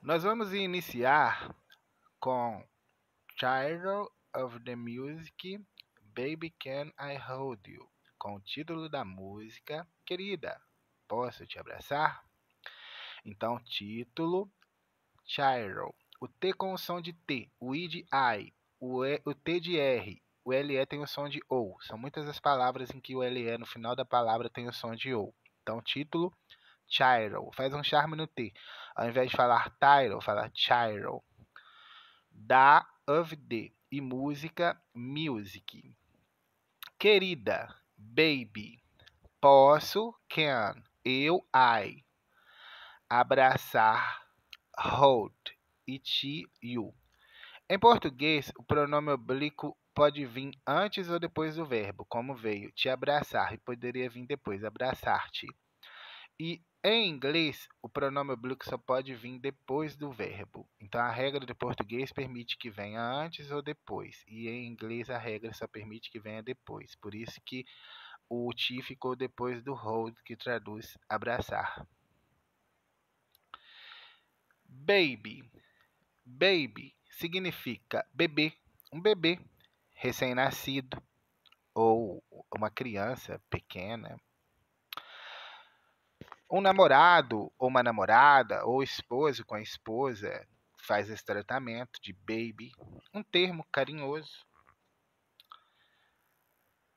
Nós vamos iniciar com Title of the Music, Baby Can I Hold You, com o título da música, Querida, posso te abraçar? Então, título, Child. O T com o som de T, o I de I, o T de R, o LE tem o som de OU. São muitas as palavras em que o LE no final da palavra tem o som de OU. Então, título, Child. Faz um charme no T. Ao invés de falar title, fala Child. Da, of the. E música, music. Querida, baby. Posso, can. Eu, I. Abraçar, hold. It, you. Em português, o pronome oblíquo pode vir antes ou depois do verbo, como veio te abraçar, e poderia vir depois, abraçar-te. E em inglês, o pronome oblíquo só pode vir depois do verbo. Então, a regra do português permite que venha antes ou depois. E em inglês, a regra só permite que venha depois. Por isso que o te ficou depois do hold, que traduz abraçar. Baby. Baby significa bebê. Um bebê recém-nascido ou uma criança pequena. Um namorado ou uma namorada, ou esposo com a esposa, faz esse tratamento de baby, um termo carinhoso.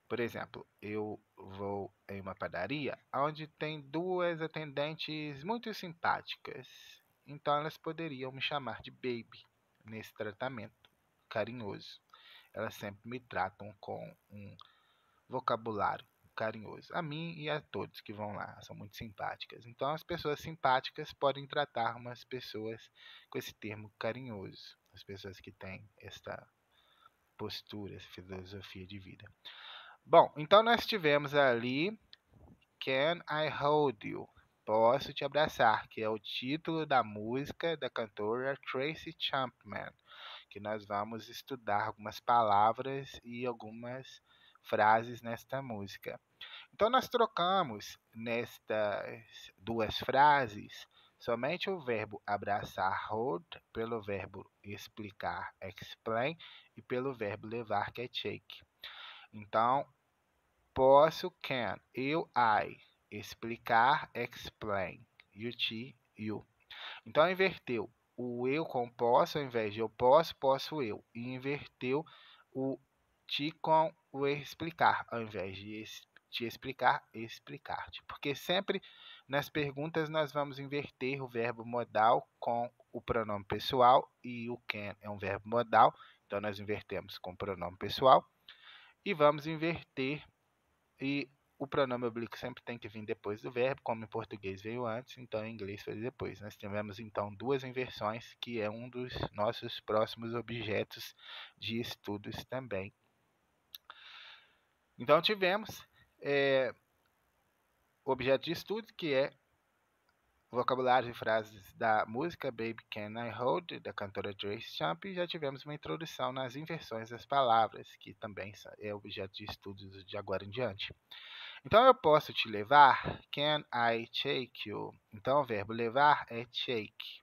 Por exemplo, eu vou em uma padaria onde tem duas atendentes muito simpáticas. Então elas poderiam me chamar de baby nesse tratamento carinhoso. Elas sempre me tratam com um vocabulário carinhoso. A mim e a todos que vão lá, são muito simpáticas. Então, as pessoas simpáticas podem tratar umas pessoas com esse termo carinhoso. As pessoas que têm esta postura, essa filosofia de vida. Bom, então nós tivemos ali Can I Hold You? Posso te abraçar, que é o título da música da cantora Tracy Chapman, que nós vamos estudar algumas palavras e algumas frases nesta música. Então, nós trocamos nestas duas frases somente o verbo abraçar, hold, pelo verbo explicar, explain, e pelo verbo levar, que é take. Então, posso, can, eu, I, explicar, explain, you, te, you. Então, inverteu o eu com posso, ao invés de eu posso, posso eu. E inverteu o te com o explicar, ao invés de te explicar, explicar-te. Porque sempre nas perguntas nós vamos inverter o verbo modal com o pronome pessoal, e o can é um verbo modal, então nós invertemos com o pronome pessoal. E vamos inverter e o pronome oblíquo sempre tem que vir depois do verbo, como em português veio antes, então em inglês foi depois. Nós tivemos então duas inversões, que é um dos nossos próximos objetos de estudos também. Então tivemos o objeto de estudo, que é vocabulário e frases da música Baby Can I Hold, da cantora Tracy Chapman, e já tivemos uma introdução nas inversões das palavras, que também é objeto de estudos de agora em diante. Então, eu posso te levar? Can I take you? Então, o verbo levar é take.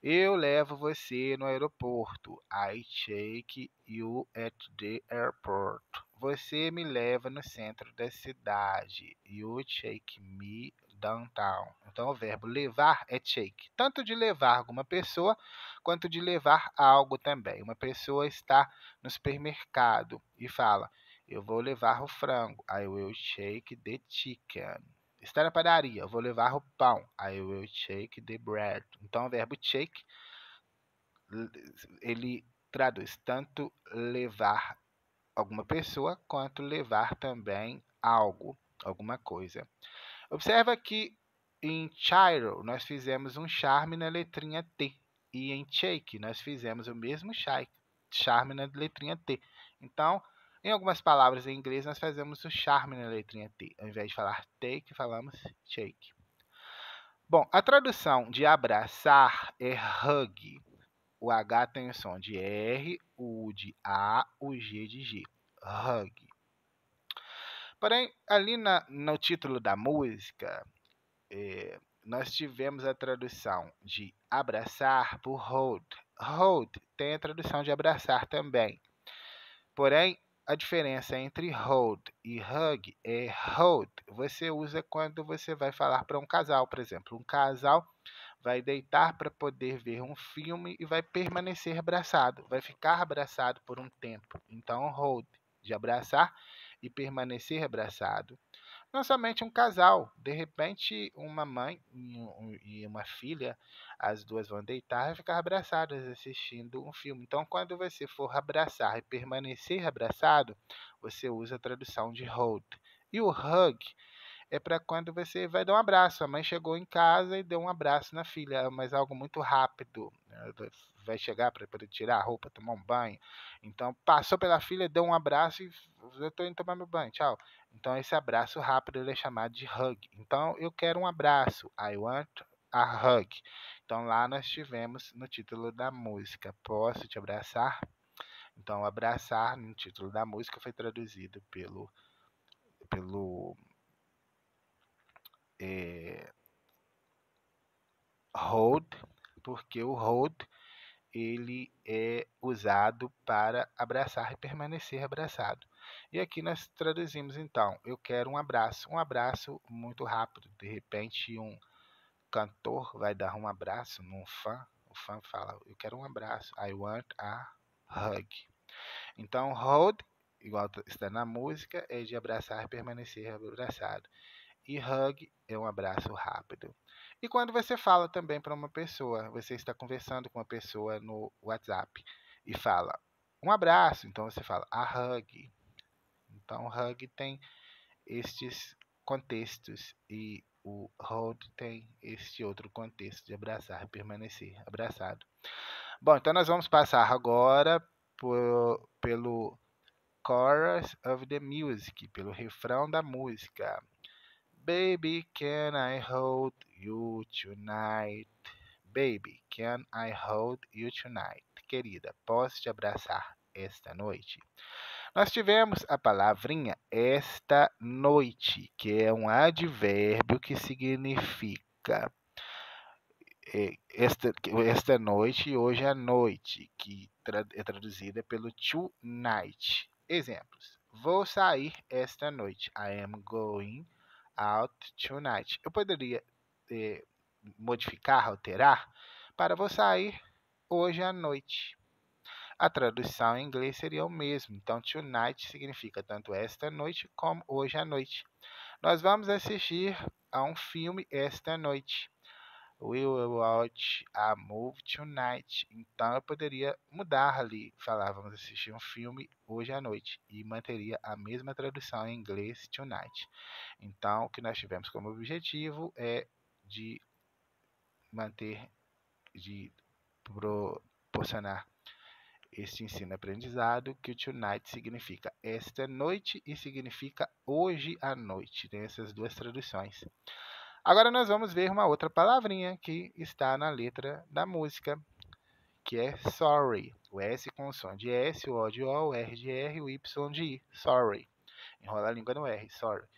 Eu levo você no aeroporto. I take you at the airport. Você me leva no centro da cidade. You take me downtown. Então, o verbo levar é take. Tanto de levar alguma pessoa, quanto de levar algo também. Uma pessoa está no supermercado e fala: eu vou levar o frango. I will take the chicken. Está na padaria, eu vou levar o pão. I will take the bread. Então, o verbo take, ele traduz tanto levar alguma pessoa, quanto levar também algo, alguma coisa. Observa que em child nós fizemos um charme na letrinha T. E em shake nós fizemos o mesmo charme na letrinha T. Então, em algumas palavras em inglês, nós fazemos o charme na letrinha T. Ao invés de falar take, falamos shake. Bom, a tradução de abraçar é hug. O H tem o som de R, o U de A, o G de G. Hug. Porém, ali no título da música, nós tivemos a tradução de abraçar por hold. Hold tem a tradução de abraçar também. Porém, a diferença entre hold e hug é hold você usa quando você vai falar para um casal, por exemplo. Um casal vai deitar para poder ver um filme e vai permanecer abraçado, vai ficar abraçado por um tempo. Então, hold, de abraçar e permanecer abraçado. Não somente um casal, de repente uma mãe e uma filha, as duas vão deitar e ficar abraçadas assistindo um filme. Então, quando você for abraçar e permanecer abraçado, você usa a tradução de hold. E o hug é para quando você vai dar um abraço. A mãe chegou em casa e deu um abraço na filha, mas algo muito rápido. Vai chegar para poder tirar a roupa, tomar um banho. Então, passou pela filha, deu um abraço e eu estou indo tomar meu banho, tchau. Então, esse abraço rápido ele é chamado de hug. Então, eu quero um abraço. I want a hug. Então, lá nós tivemos no título da música, posso te abraçar? Então, abraçar no título da música foi traduzido pelo hold, porque o hold ele é usado para abraçar e permanecer abraçado. E aqui nós traduzimos então, eu quero um abraço muito rápido. De repente um cantor vai dar um abraço num fã, o fã fala, eu quero um abraço, I want a hug. Então hold, igual está na música, é de abraçar e permanecer abraçado. E hug é um abraço rápido. E quando você fala também para uma pessoa, você está conversando com uma pessoa no WhatsApp e fala um abraço, então você fala a hug. Então, hug tem estes contextos e o hold tem este outro contexto de abraçar, permanecer abraçado. Bom, então nós vamos passar agora pelo chorus of the music, pelo refrão da música. Baby, can I hold you tonight? Baby, can I hold you tonight? Querida, posso te abraçar esta noite? Nós tivemos a palavrinha esta noite, que é um advérbio que significa esta noite e hoje à noite, que é traduzida pelo tonight. Exemplos. Vou sair esta noite. I am going out tonight. Eu poderia modificar, alterar para vou sair hoje à noite. A tradução em inglês seria o mesmo. Então, tonight significa tanto esta noite como hoje à noite. Nós vamos assistir a um filme esta noite. We will watch a movie tonight. Então, eu poderia mudar ali, falar vamos assistir um filme hoje à noite e manteria a mesma tradução em inglês tonight. Então, o que nós tivemos como objetivo é de manter, de proporcionar este ensino-aprendizado, que o tonight significa esta noite e significa hoje à noite. Tem essas duas traduções. Agora nós vamos ver uma outra palavrinha que está na letra da música, que é sorry. O S com o som de S, o O de O, o R de R, o Y de I. Sorry. Enrola a língua no R, sorry.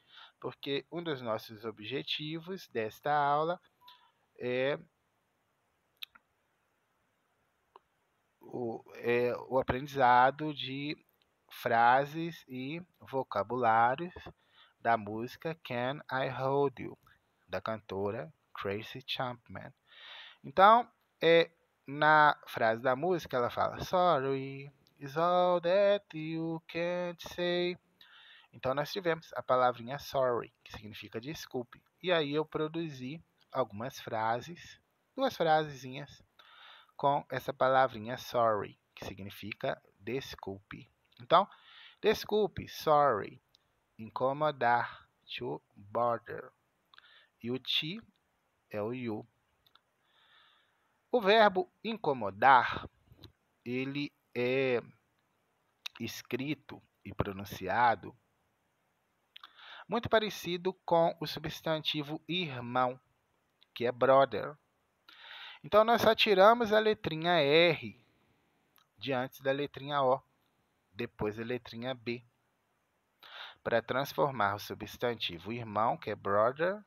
Porque um dos nossos objetivos desta aula é o aprendizado de frases e vocabulários da música Can I Hold You, da cantora Tracy Chapman. Então, na frase da música, ela fala Sorry is all that you can't say. Então, nós tivemos a palavrinha sorry, que significa desculpe. E aí eu produzi algumas frases, duas frasezinhas, com essa palavrinha sorry, que significa desculpe. Então, desculpe, sorry, incomodar, to bother. E o te é o you. O verbo incomodar, ele é escrito e pronunciado muito parecido com o substantivo irmão, que é brother. Então, nós só tiramos a letrinha R diante da letrinha O, depois da letrinha B, para transformar o substantivo irmão, que é brother,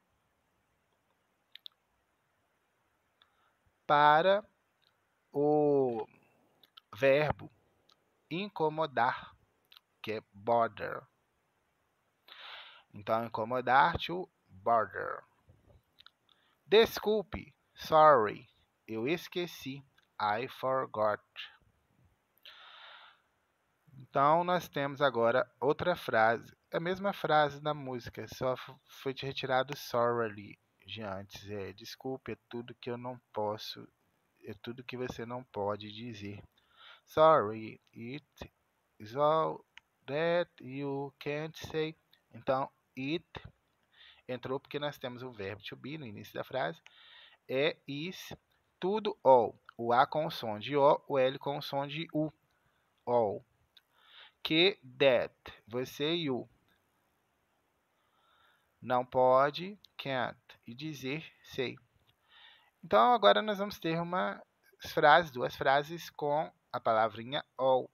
para o verbo incomodar, que é bother. Então, incomodar, to bother. Desculpe, sorry, eu esqueci, I forgot. Então, nós temos agora outra frase, a mesma frase da música, só foi retirado sorry de antes. Desculpe, é tudo que eu não posso, é tudo que você não pode dizer. Sorry, it is all that you can't say. Então, it entrou porque nós temos o verbo to be no início da frase. Is, tudo, all. O A com o som de O L com o som de U. All. Que, that, você e o. Não pode, can't. E dizer, say. Então, agora nós vamos ter duas frases com a palavrinha all.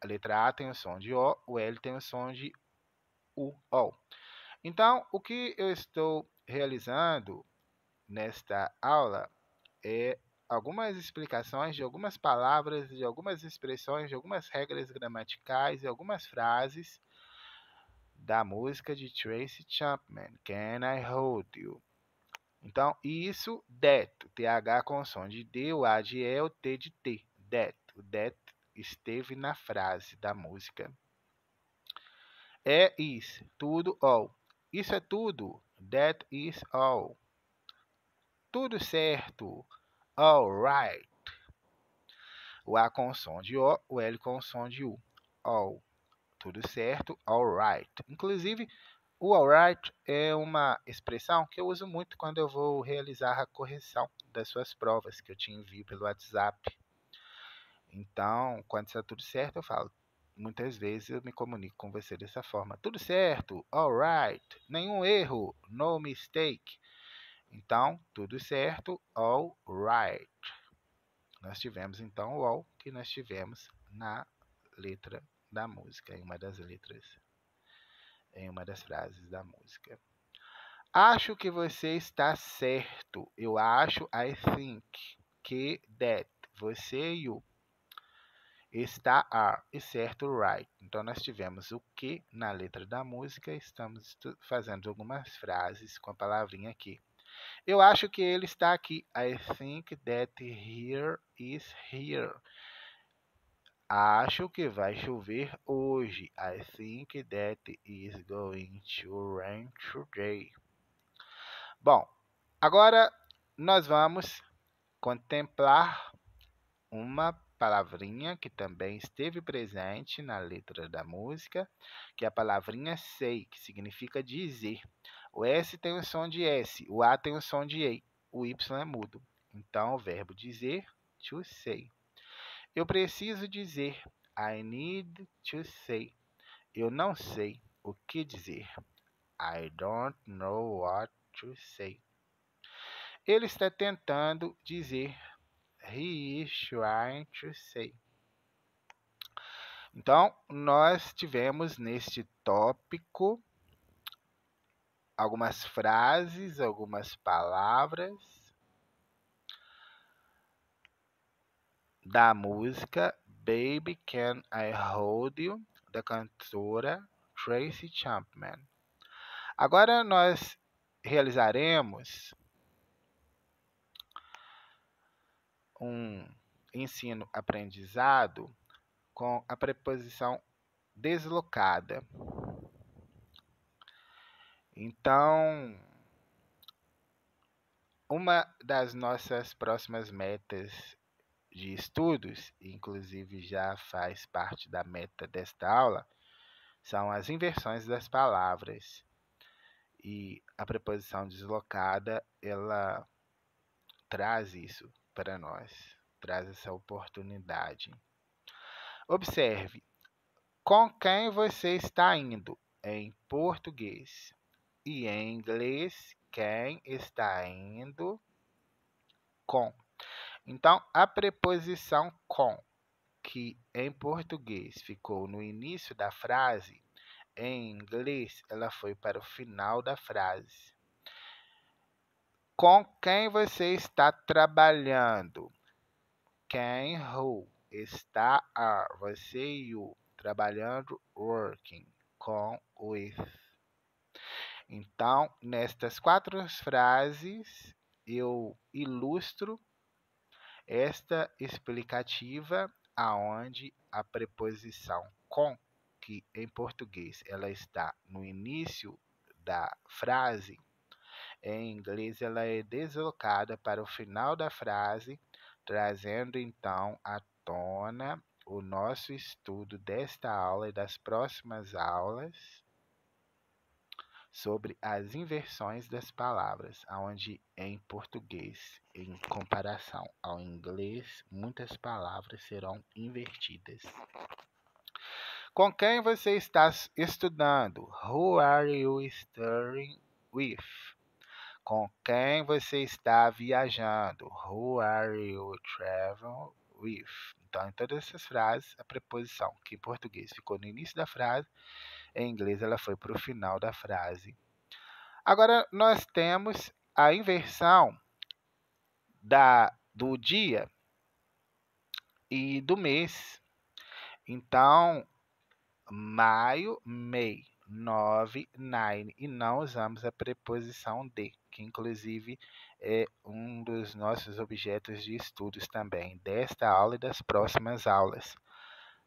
A letra A tem o som de O L tem o som de U, all. Então, o que eu estou realizando nesta aula é algumas explicações de algumas palavras, de algumas expressões, de algumas regras gramaticais e algumas frases da música de Tracy Chapman, Can I Hold You? Então, isso, that, o TH com o som de D, o A de E, o T de T, that. O that esteve na frase da música. Is, tudo, all. Isso é tudo, that is all. Tudo certo, all right. O A com o som de O L com o som de U, all. Tudo certo, all right. Inclusive, o alright é uma expressão que eu uso muito quando eu vou realizar a correção das suas provas, que eu te envio pelo WhatsApp. Então, quando está tudo certo, eu falo. Muitas vezes eu me comunico com você dessa forma. Tudo certo, alright. Nenhum erro, no mistake. Então, tudo certo, alright. Nós tivemos, então, o all que nós tivemos na letra da música, em uma das letras, em uma das frases da música. Acho que você está certo. Eu acho, I think, que, that. Você e o. Está, are. E certo, right. Então, nós tivemos o que na letra da música. Estamos fazendo algumas frases com a palavrinha aqui. Eu acho que ele está aqui. I think that here is here. Acho que vai chover hoje. I think that is going to rain today. Bom, agora nós vamos contemplar uma palavrinha que também esteve presente na letra da música, que é a palavrinha say, que significa dizer. O S tem o som de S, o A tem o som de E, o Y é mudo. Então, o verbo dizer, to say. Eu preciso dizer, I need to say. Eu não sei o que dizer. I don't know what to say. Ele está tentando dizer. He is trying to say. Então, nós tivemos neste tópico algumas frases, algumas palavras da música Baby Can I Hold You, da cantora Tracy Chapman. Agora nós realizaremos um ensino-aprendizado com a preposição deslocada. Então, uma das nossas próximas metas de estudos, inclusive já faz parte da meta desta aula, são as inversões das palavras. E a preposição deslocada, ela traz isso para nós, traz essa oportunidade. Observe, com quem você está indo? Em português. E em inglês, quem está indo com. Então, a preposição com, que em português ficou no início da frase, em inglês ela foi para o final da frase. Com quem você está trabalhando? Quem, who, está, are, você, you, trabalhando, working, com, with. Então, nestas 4 frases, eu ilustro esta explicativa aonde a preposição com, que em português ela está no início da frase, em inglês ela é deslocada para o final da frase, trazendo então à tona o nosso estudo desta aula e das próximas aulas sobre as inversões das palavras, onde em português, em comparação ao inglês, muitas palavras serão invertidas. Com quem você está estudando? Who are you studying with? Com quem você está viajando? Who are you traveling with? Então, em todas essas frases, a preposição que em português ficou no início da frase, em inglês ela foi para o final da frase. Agora, nós temos a inversão do dia e do mês. Então, maio, May, 9, nine. E não usamos a preposição de, que inclusive é um dos nossos objetos de estudos também, desta aula e das próximas aulas.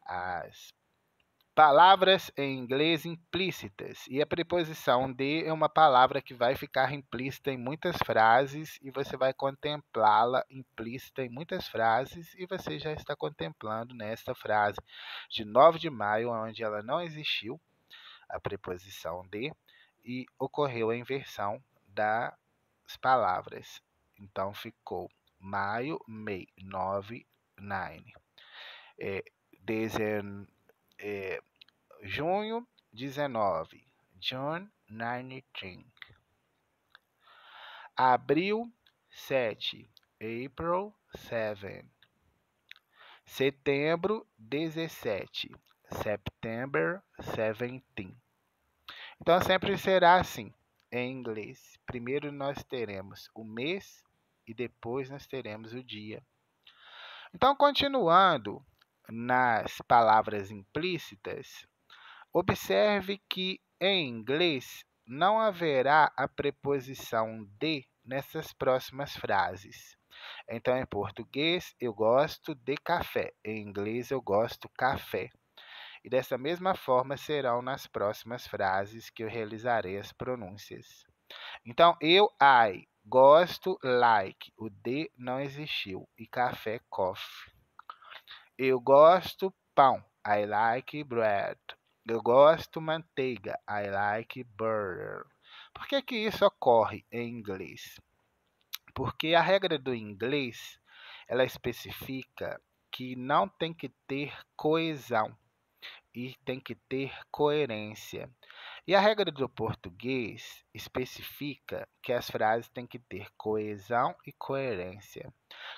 As palavras em inglês implícitas. E a preposição de é uma palavra que vai ficar implícita em muitas frases e você vai contemplá-la implícita em muitas frases e você já está contemplando nesta frase de 9 de maio, onde ela não existiu, a preposição de, e ocorreu a inversão das palavras. Então ficou maio, May, 9, nine. Junho 19, June 19. Abril 7, April 7. Setembro 17, September 17. Então sempre será assim em inglês. Primeiro nós teremos o mês e depois nós teremos o dia. Então, continuando nas palavras implícitas, observe que em inglês não haverá a preposição de nessas próximas frases. Então, em português, eu gosto de café. Em inglês, eu gosto café. E dessa mesma forma serão nas próximas frases que eu realizarei as pronúncias. Então, I, gosto, like. O de não existiu. E café, coffee. Eu gosto pão. I like bread. Eu gosto manteiga. I like butter. Por que que isso ocorre em inglês? Porque a regra do inglês, ela especifica que não tem que ter coesão e tem que ter coerência. E a regra do português especifica que as frases têm que ter coesão e coerência.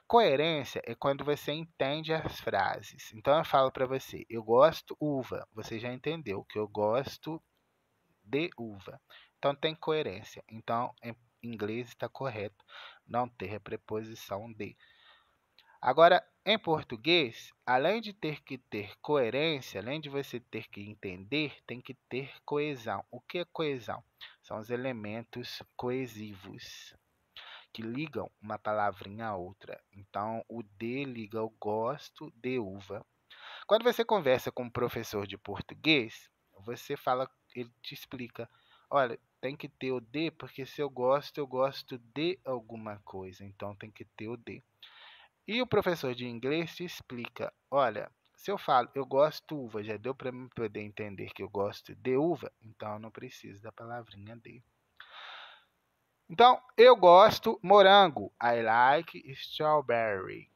Coerência é quando você entende as frases. Então eu falo para você, eu gosto uva. Você já entendeu que eu gosto de uva. Então tem coerência. Então em inglês está correto não ter a preposição de. Agora, em português, além de ter que ter coerência, além de você ter que entender, tem que ter coesão. O que é coesão? São os elementos coesivos que ligam uma palavrinha a outra. Então, o de liga o gosto de uva. Quando você conversa com um professor de português, você fala, ele te explica, olha, tem que ter o de, porque se eu gosto de alguma coisa, então tem que ter o de. E o professor de inglês te explica, olha, se eu falo eu gosto uva, já deu para mim poder entender que eu gosto de uva, então eu não preciso da palavrinha de. Então, eu gosto morango. I like strawberry.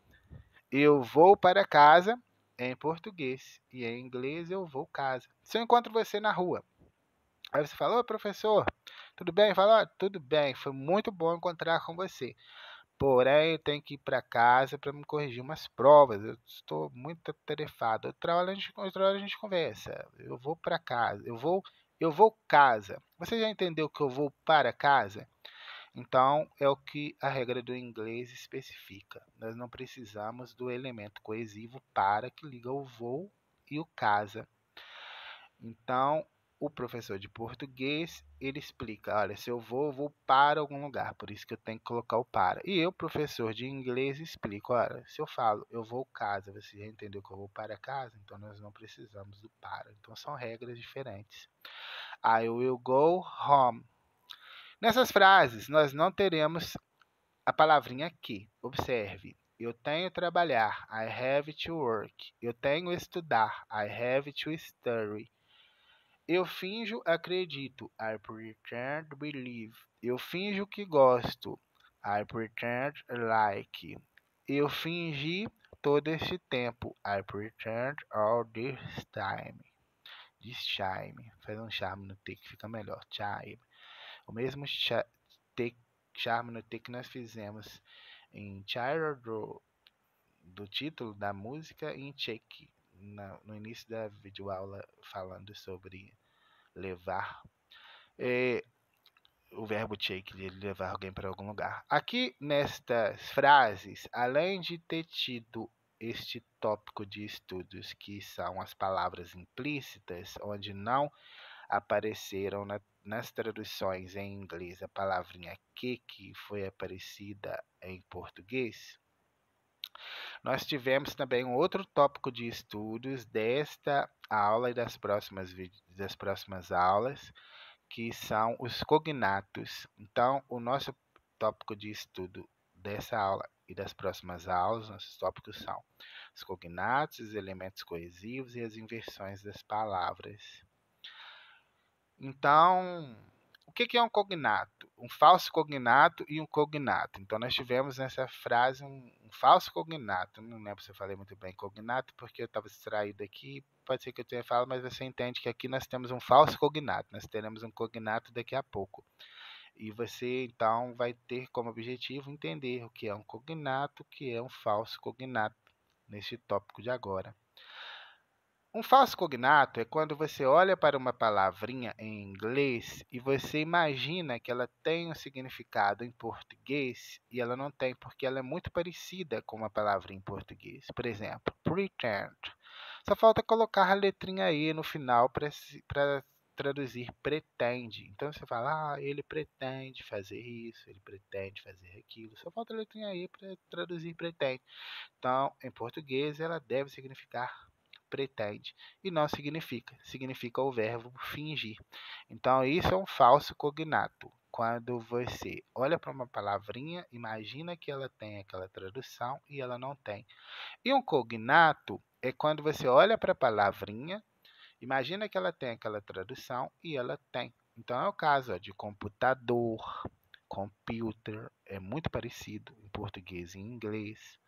Eu vou para casa em português e em inglês eu vou casa. Se eu encontro você na rua, aí você fala, oi professor, tudo bem? Fala, tudo bem, foi muito bom encontrar com você. Porém, eu tenho que ir para casa para me corrigir umas provas. Eu estou muito atarefado. Outra hora a gente conversa. Eu vou para casa. Eu vou casa. Você já entendeu que eu vou para casa? Então, é o que a regra do inglês especifica. Nós não precisamos do elemento coesivo para que liga o vou e o casa. Então, o professor de português, ele explica, olha, se eu vou para algum lugar, por isso que eu tenho que colocar o para. E eu, professor de inglês, explico, olha, se eu falo, eu vou casa, você já entendeu que eu vou para casa? Então, nós não precisamos do para. Então, são regras diferentes. I will go home. Nessas frases, nós não teremos a palavrinha que. Observe. Eu tenho trabalhar. I have to work. Eu tenho estudar. I have to study. Eu finjo acredito. I pretend believe. Eu finjo que gosto. I pretend like. Eu fingi todo este tempo. I pretend all this time. This time. Faz um charme no T que fica melhor. Time. O mesmo charme no T que nós fizemos em Child do título da música e em Check no início da videoaula falando sobre levar. O verbo take, de levar alguém para algum lugar. Aqui nestas frases, além de ter tido este tópico de estudos que são as palavras implícitas, onde não apareceram nas traduções em inglês a palavrinha que foi aparecida em português, nós tivemos também um outro tópico de estudos desta aula e das próximas aulas, que são os cognatos. Então, o nosso tópico de estudo dessa aula e das próximas aulas, nossos tópicos são os cognatos, os elementos coesivos e as inversões das palavras. Então, o que é um cognato? Um falso cognato e um cognato. Então, nós tivemos nessa frase um falso cognato. Não lembro se eu falei muito bem cognato, porque eu estava distraído aqui. Pode ser que eu tenha falado, mas você entende que aqui nós temos um falso cognato. Nós teremos um cognato daqui a pouco. E você, então, vai ter como objetivo entender o que é um cognato, o que é um falso cognato, neste tópico de agora. Um falso cognato é quando você olha para uma palavrinha em inglês e você imagina que ela tem um significado em português e ela não tem, porque ela é muito parecida com uma palavra em português. Por exemplo, pretend. Só falta colocar a letrinha E no final para traduzir pretende. Então você fala, ele pretende fazer isso, ele pretende fazer aquilo. Só falta a letrinha E para traduzir pretende. Então, em português, ela deve significar pretende e não significa. Significa o verbo fingir. Então, isso é um falso cognato. Quando você olha para uma palavrinha, imagina que ela tem aquela tradução e ela não tem. E um cognato é quando você olha para a palavrinha, imagina que ela tem aquela tradução e ela tem. Então, é o caso de computador, computer, é muito parecido em português e em inglês.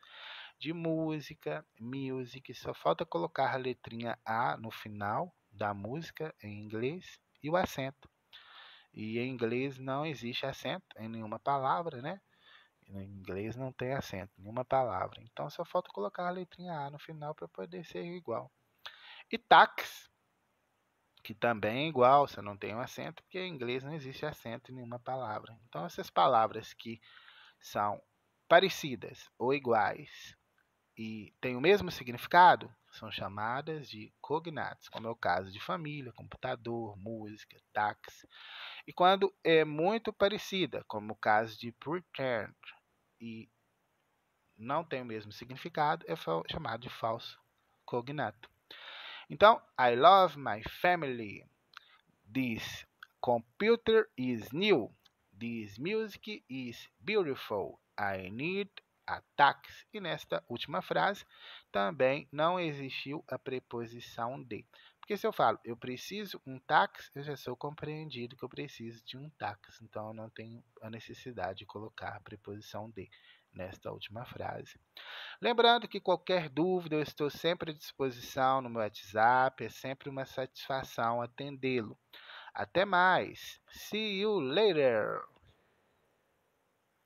De música, music, só falta colocar a letrinha A no final da música em inglês e o acento. E em inglês não existe acento em nenhuma palavra, né? Em inglês não tem acento em nenhuma palavra. Então só falta colocar a letrinha A no final para poder ser igual. E tax, que também é igual, você não tem um acento, porque em inglês não existe acento em nenhuma palavra. Então essas palavras que são parecidas ou iguais e têm o mesmo significado, são chamadas de cognatos, como é o caso de família, computador, música, táxi. E quando é muito parecida, como o caso de pretend, e não tem o mesmo significado, é chamado de falso cognato. Então, I love my family. This computer is new. This music is beautiful. I need a taxi. E nesta última frase também não existiu a preposição de. Porque se eu falo, eu preciso um táxi, eu já sou compreendido que eu preciso de um táxi. Então, eu não tenho a necessidade de colocar a preposição de nesta última frase. Lembrando que qualquer dúvida, eu estou sempre à disposição no meu WhatsApp. É sempre uma satisfação atendê-lo. Até mais. See you later.